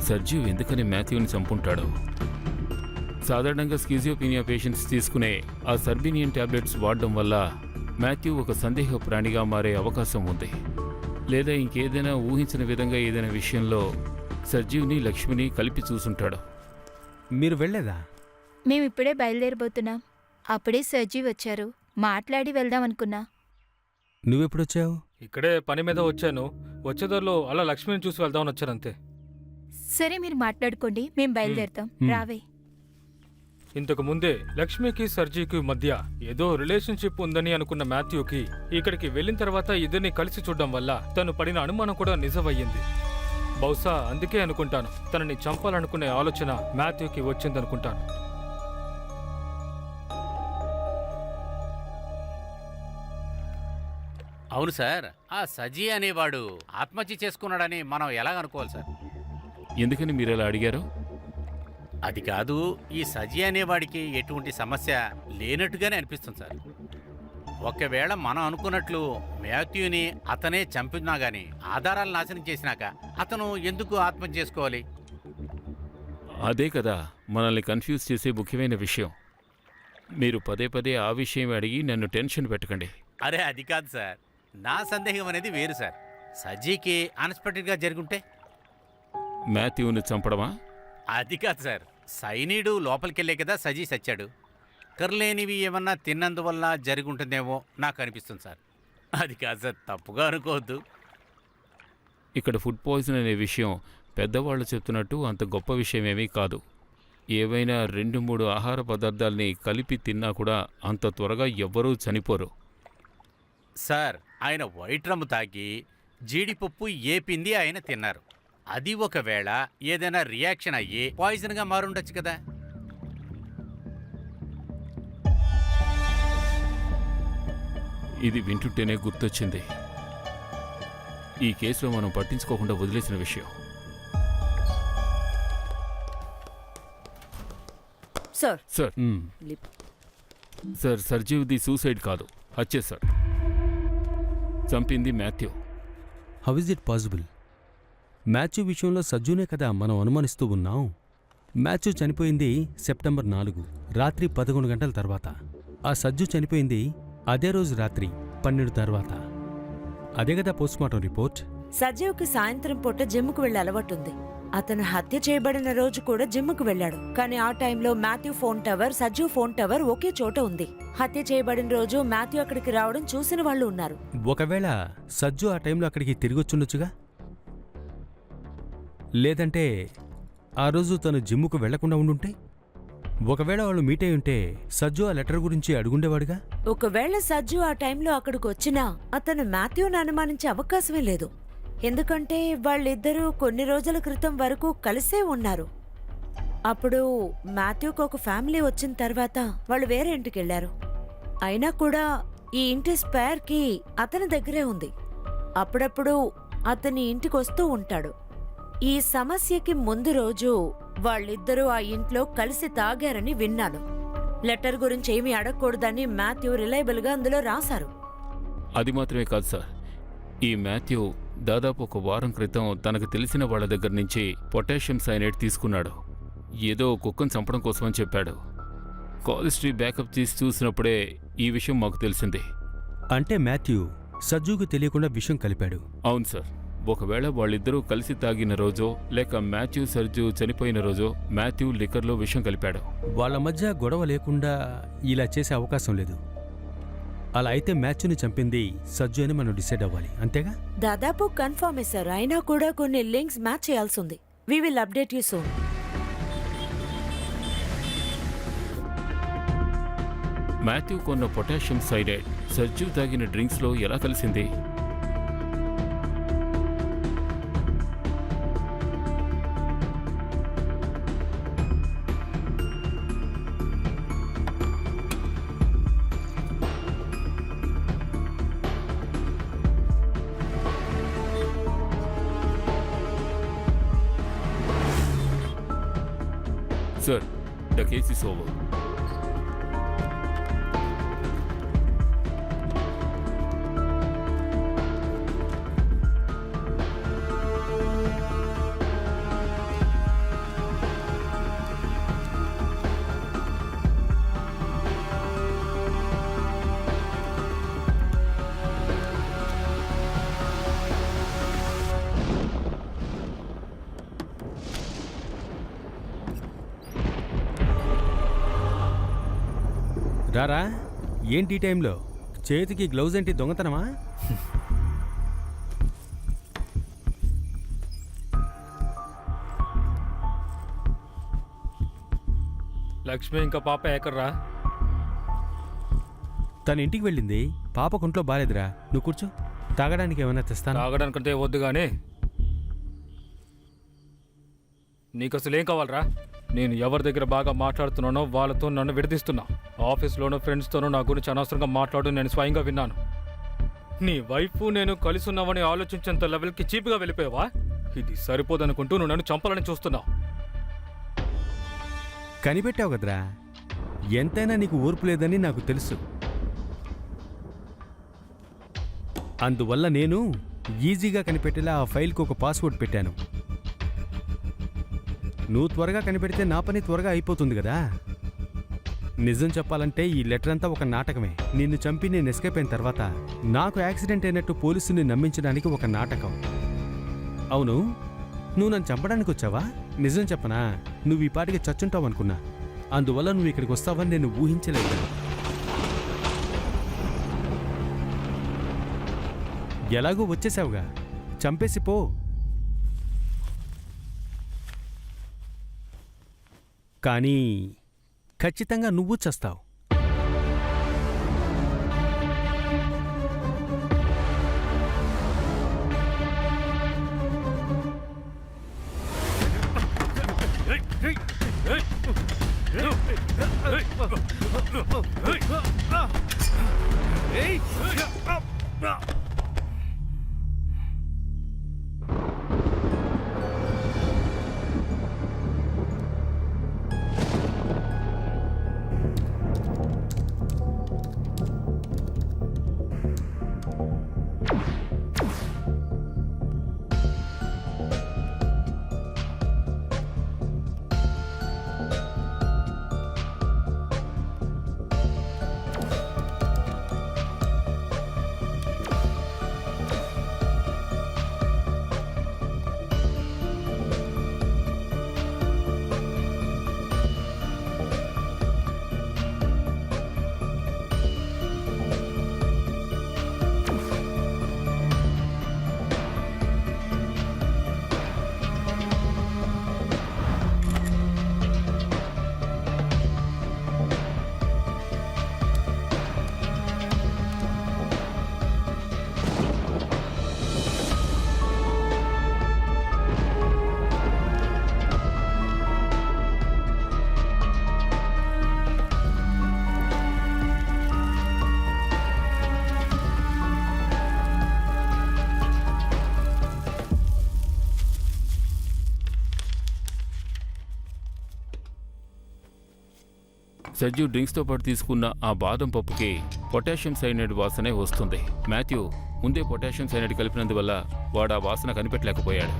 సర్జీవ్ ఎందుకని మాథ్యూని చంపుంటాడు? సాధారణంగా స్కిజోపీనియా పేషెంట్స్ తీసుకునే ఆ సర్బినియన్ టాబ్లెట్స్ వాడడం వల్ల మాథ్యూ ఒక సందేహ ప్రాణిగా మారే అవకాశం ఉంది. లేదా ఇంకేదైనా ఊహించిన విధంగా ఏదైనా విషయంలో సర్జీవ్ని లక్ష్మిని కలిపి చూసుంటాడు. మీరు వెళ్ళలేదా? మేమిప్పుడే బయలుదేరబోతున్నాం. అప్పుడే సర్జీవ్ వచ్చారు. మాట్లాడి వెళ్దాం అనుకున్నా. నువ్వెప్పుడొచ్చావు? ఇక్కడే పని మీద వచ్చాను. వచ్చేదారిలో అలా లక్ష్మిని చూసి వెళ్దామని వచ్చానంతే. సరే, మీరు మాట్లాడుకోండి, మేం బయలుదేరుతాం. రావే. ఇంతకు ముందే లక్ష్మికి సర్జీకి మధ్య ఏదో రిలేషన్షిప్ ఉందని అనుకున్న మాథ్యూకి ఇక్కడికి వెళ్ళిన తర్వాత ఇద్దరిని కలిసి చూడడం వల్ల తను పడిన అనుమానం కూడా నిజమయ్యింది. బహుశా అందుకే అనుకుంటాను తనని చంపాలనుకునే ఆలోచన మాథ్యూకి వచ్చిందనుకుంటాను. అవును సార్, ఆ సజీ అనేవాడు ఆత్మహత్య చేసుకున్నాడని మనం ఎలా అనుకోవాలి సార్? ఎందుకని మీరు అలా అడిగారు? అది కాదు, ఈ సజీ అనేవాడికి ఎటువంటి సమస్య లేనట్టుగానే అనిపిస్తుంది సార్. ఒకవేళ మనం అనుకున్నట్లు మాథ్యూని అతనే చంపినా గాని ఆధారాలు నాశనం చేసినాక అతను ఎందుకు ఆత్మహత్య చేసుకోవాలి? అదే కదా మనల్ని కన్ఫ్యూజ్ చేసే ముఖ్యమైన విషయం. మీరు పదే పదే ఆ విషయం అడిగి నన్ను టెన్షన్ పెట్టకండి. అరే అది కాదు సార్, నా సందేహం అనేది వేరు సార్. సజీకి అన్ఎక్స్పెక్టెడ్గా జరుగుంటే? మాథ్యూని చంపడమా? అది కాదు సార్, సైనీడు లోపలికెళ్ళే కదా సజీ సచ్చాడు. కర్లేనివి ఏమన్నా తిన్నందువల్ల జరుగుంటుందేమో నాకు అనిపిస్తుంది సార్. అది కాదు సార్, తప్పుగా అనుకోవద్దు. ఇక్కడ ఫుడ్ పాయిజన్ అనే విషయం పెద్దవాళ్ళు చెప్తున్నట్టు అంత గొప్ప విషయమేమీ కాదు. ఏవైనా 2-3 ఆహార పదార్థాల్ని కలిపి తిన్నా కూడా అంత త్వరగా ఎవ్వరూ చనిపోరు. సార్, ఆయన వైట్ రమ్ము తాగి జీడిపప్పు ఏపింది ఆయన తిన్నారు. అది ఒకవేళ ఏదైనా రియాక్షన్ అయ్యి పాయిజన్గా మారుండొచ్చు కదా. ఇది వింటుంటేనే గుర్తొచ్చింది, ఈ కేసులో మనం పట్టించుకోకుండా వదిలేసిన విషయం. సార్ సార్ సార్ సర్జీవ్ది సూసైడ్ కాదు, హత్య సార్. చంపింది Matthew. How is it possible? Matthew విషయంలో సజ్జునే కదా మనం అనుమానిస్తూ ఉన్నాం. మాథ్యూ చనిపోయింది సెప్టెంబర్ 4 రాత్రి 11 గంటల తర్వాత. ఆ సజ్జు చనిపోయింది అదే రోజు రాత్రి 12 తర్వాత. అదే కదా పోస్ట్మార్టం రిపోర్ట్. సజీవ్కి సాయంత్రం పూట జిమ్కు వెళ్లే అలవాటుంది. అతను హత్య చేయబడిన రోజు కూడా జిమ్కు వెళ్ళాడు. కానీ ఆ టైంలో Matthew phone tower, Sajeev phone tower ఒకే చోట ఉంది. హత్య చేయబడిన రోజు మాథ్యూ అక్కడికి రావడం చూసిన వాళ్ళు ఉన్నారు. ఒకవేళ సజ్జు ఆ టైంలో అక్కడికి తిరిగొచ్చుండొచ్చుగా. లేదంటే ఆ రోజు తను జిమ్ముకు వెళ్లకుండా ఉండుంటే? ఒకవేళ వాళ్ళు మీట్ అయి ఉంటే సజ్జు ఆ లెటర్ గురించి అడుగుండేవాడుగా. ఒకవేళ సజ్జు ఆ టైంలో అక్కడికి వచ్చినా అతను మాథ్యూను అనుమానించే అవకాశమే లేదు. ఎందుకంటే వాళ్ళిద్దరూ కొన్ని రోజుల క్రితం వరకు కలిసే ఉన్నారు. అప్పుడు మాథ్యూకు ఒక ఫ్యామిలీ వచ్చిన తర్వాత వాళ్ళు వేరే ఇంటికి వెళ్లారు. అయినా కూడా ఈ ఇంటి స్పేర్ కి అతని దగ్గరే ఉంది. అప్పుడప్పుడు అతని ఇంటికి వస్తూ ఉంటాడు. ఈ సమస్యకి ముందు రోజు వాళ్ళిద్దరూ ఆ ఇంట్లో కలిసి తాగారని విన్నాను. లెటర్ గురించి ఏమీ అడగకూడదని మాథ్యూ రిలయబుల్ గా అందులో రాశారు. అది మాత్రమే కాదు సార్, ఈ మాథ్యూ దాదాపు 1 వారం క్రితం తనకు తెలిసిన వాళ్ళ దగ్గర నుంచి పొటాషియం సైనైడ్ తీసుకున్నాడు. ఏదో కుక్కను చంపడం కోసమని చెప్పాడు. కాల్ హిస్టరీ బ్యాకప్ తీసి చూసినప్పుడే ఈ విషయం మాకు తెలిసింది. అంటే మాథ్యూ సజ్జుకు తెలియకుండా విషయం కలిపాడు. అవును సార్. ఒకవేళ వాళ్ళిద్దరూ కలిసి తాగిన రోజో లేక మాథ్యూ సర్జు చనిపోయిన రోజో మాథ్యూ లిక్కర్లో విషం కలిపాడు. వాళ్ళ మధ్య గొడవ లేకుండా ఇలా చేసే అవకాశం లేదు. అలా అయితే మాథ్యూని చంపింది సజ్జు అని మనం డిసైడ్ అవ్వాలి, అంతేగా? దాదాపు కన్ఫర్మే సార్. అయినా కూడా కొన్ని లింక్స్ మ్యాచ్ చేయాల్సి ఉంది. We will update you soon. Matthew కొన్న పొటాషియం సైనైడ్ సర్జు తాగిన డ్రింక్స్లో ఎలా కలిసింది? Sir, the case is over. రారా, ఏంటి ఈ టైంలో? చేతికి గ్లౌజ్ ఏంటి, దొంగతనమా? లక్ష్మి ఇంకా పాప ఎక్కడ్రా? తన ఇంటికి వెళ్ళింది. పాప కుంట్లో బాలేదురా, నువ్వు కూర్చో. తాగడానికి ఏమైనా తెస్తాను. తాగడానికంటే వద్దు గానీ నీకు అసలు ఏం కావాలరా? నేను ఎవరి దగ్గర బాగా మాట్లాడుతున్నానో వాళ్ళతో నన్ను విడదీస్తున్నా. ఆఫీస్లోనూ ఫ్రెండ్స్తోనూ నా గురించి అనవసరంగా మాట్లాడు నేను స్వయంగా విన్నాను. నీ వైఫ్ నేను కలిసి ఉన్నావని ఆలోచించేంత లెవెల్కి చీప్గా వెళ్ళిపోయావా? ఇది సరిపోదనుకుంటూ నువ్వు నన్ను చంపాలని చూస్తున్నావు. కనిపెట్టావు కదరా, ఎంతైనా నీకు ఓర్పు లేదని నాకు తెలుసు. అందువల్ల నేను ఈజీగా కనిపెట్టేలా ఆ ఫైల్కి ఒక పాస్వర్డ్ పెట్టాను. నువ్వు త్వరగా కనిపెడితే నా పని త్వరగా అయిపోతుంది కదా. నిజం చెప్పాలంటే ఈ లెటర్ అంతా ఒక నాటకమే. నిన్ను చంపి నేను ఎస్కేప్ అయిన తర్వాత నాకు యాక్సిడెంట్ అయినట్టు పోలీసుని నమ్మించడానికి ఒక నాటకం. అవును, నువ్వు నన్ను చంపడానికి వచ్చావా? నిజం చెప్పనా, నువ్వు ఈ పాటికి చచ్చుంటావు అనుకున్నా. అందువల్ల నువ్వు ఇక్కడికి వస్తావని నేను ఊహించలేదు. ఎలాగో వచ్చేసావుగా, చంపేసి పో. కానీ ఖచ్చితంగా నువ్వు చస్తావు. సజ్జు డ్రింక్స్తో పాటు తీసుకున్న ఆ బాదం పప్పుకి పొటాషియం సైనైడ్ వాసనే వస్తుంది. మాథ్యూ ముందే పొటాషియం సైనైడ్ కలిపినందువల్ల వాడు ఆ వాసన కనిపెట్టలేకపోయాడు.